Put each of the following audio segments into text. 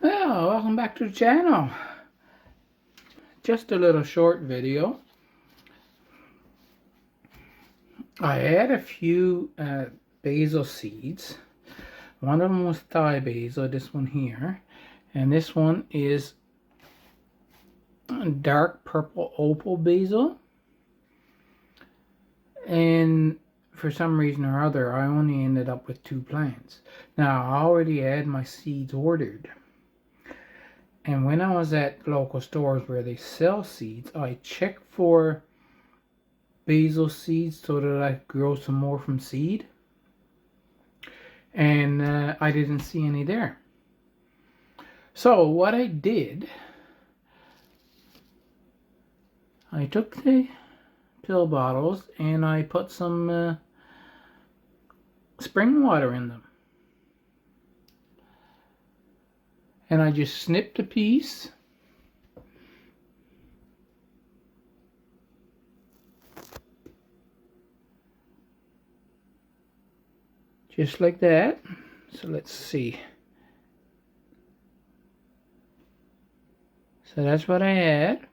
Well, welcome back to the channel. Just a little short video. I had a few basil seeds. One of them was Thai basil, this one here. And this one is dark purple opal basil. And for some reason or other, I only ended up with 2 plants. Now, I already had my seeds ordered. And when I was at local stores where they sell seeds, I checked for basil seeds so that I could grow some more from seed. And I didn't see any there. So what I did, I took the pill bottles and I put some spring water in them. And I just snipped a piece. Just like that. So let's see. So that's what I had.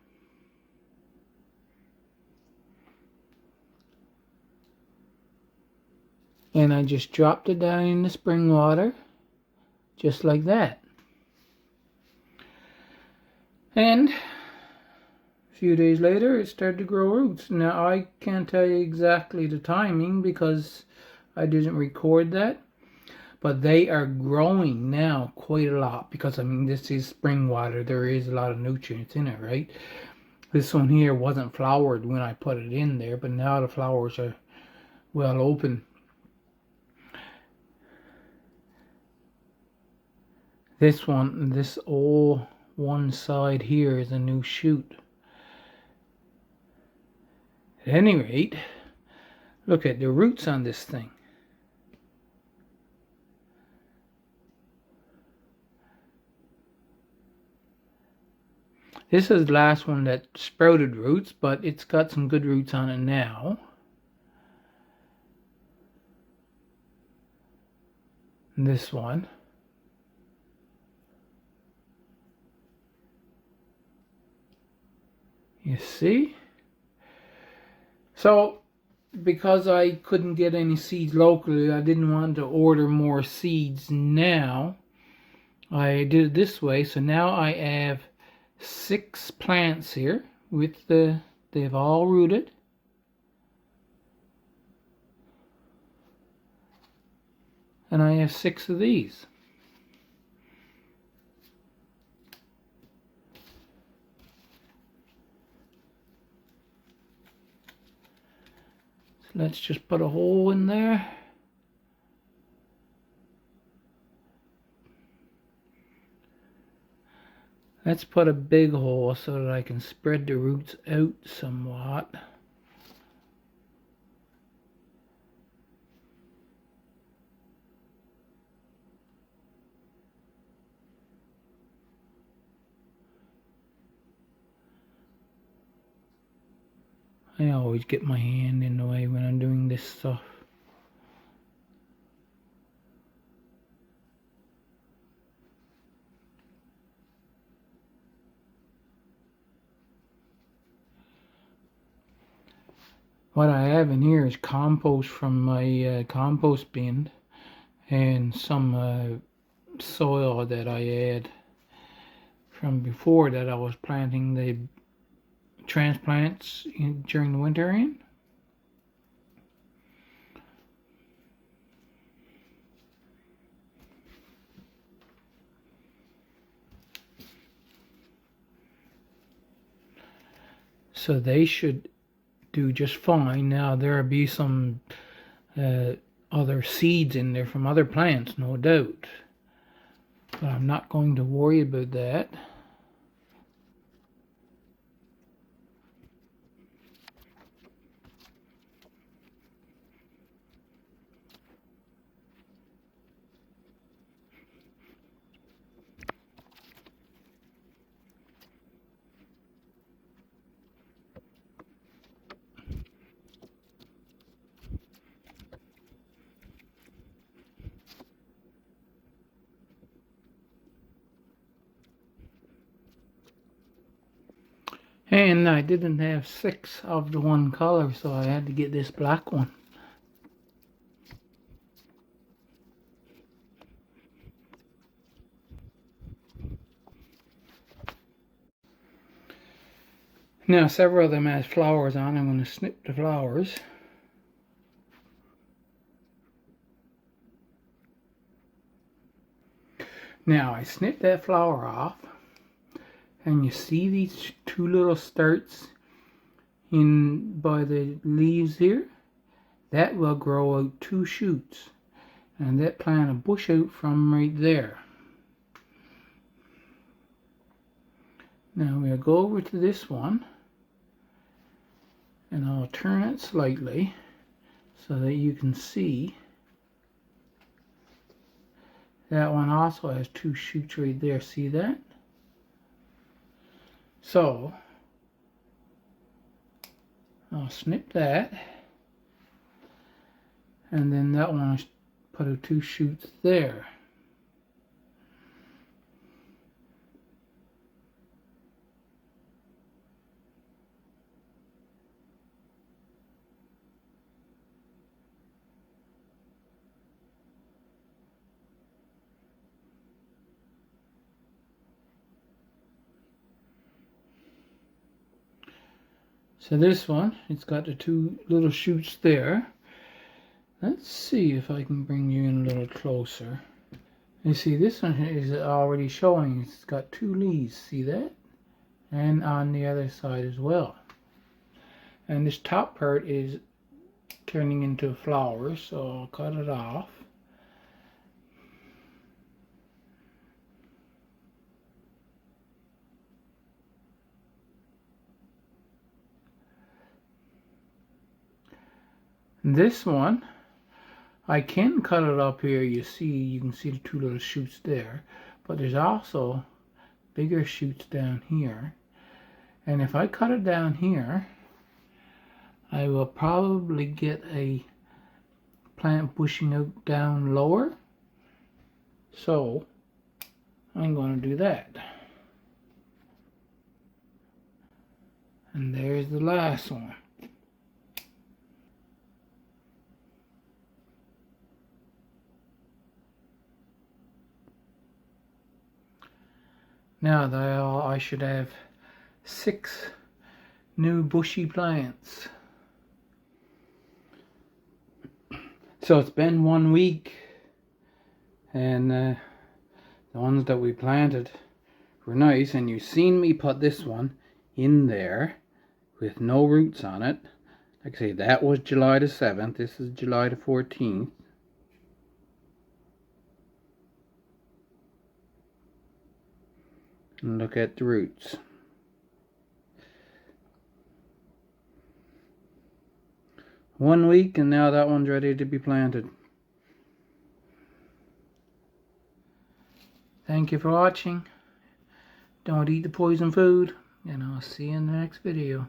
And I just dropped it down in the spring water. Just like that. And a few days later, it started to grow roots. Now, I can't tell you exactly the timing because I didn't record that. But they are growing now quite a lot because, I mean, this is spring water. There is a lot of nutrients in it, right? This one here wasn't flowered when I put it in there, but now the flowers are well open. This one, this old one side here is a new shoot. At any rate, look at the roots on this thing. This is the last one that sprouted roots, but it's got some good roots on it now. And this one. You see? So, because I couldn't get any seeds locally, I didn't want to order more seeds now. I did it this way, so now I have 6 plants here with they've all rooted. And I have 6 of these. So let's just put a hole in there. Let's put a big hole so that I can spread the roots out somewhat. I always get my hand in the way when I'm doing this stuff. What I have in here is compost from my compost bin and some soil that I had from before that I was planting the transplants during the winter in. So they should do just fine. Now there'll be some other seeds in there from other plants, no doubt. But I'm not going to worry about that. And I didn't have 6 of the one color, so I had to get this black one. Now several of them has flowers on. I'm going to snip the flowers. Now I snipped that flower off, and you see these 2 little starts in by the leaves here? That will grow out 2 shoots, and that plant a bush out from right there. Now we'll go over to this one, and I'll turn it slightly so that you can see that one also has 2 shoots right there. See that? So I'll snip that, and then that one I'll put a 2 shoots there. So this one, it's got the 2 little shoots there. Let's see if I can bring you in a little closer. You see, this one is already showing. It's got 2 leaves. See that? And on the other side as well. And this top part is turning into flowers, so I'll cut it off. This one, I can cut it up here. You can see the 2 little shoots there, but there's also bigger shoots down here. And if I cut it down here, I will probably get a plant bushing out down lower. So I'm going to do that. And there's the last one. Now I should have 6 new bushy plants. So it's been 1 week, and the ones that we planted were nice, and you've seen me put this one in there with no roots on it. Like I say, that was July the 7th. This is July the 14th. And look at the roots. One week, and now that one's ready to be planted. Thank you for watching. Don't eat the poison food, and I'll see you in the next video.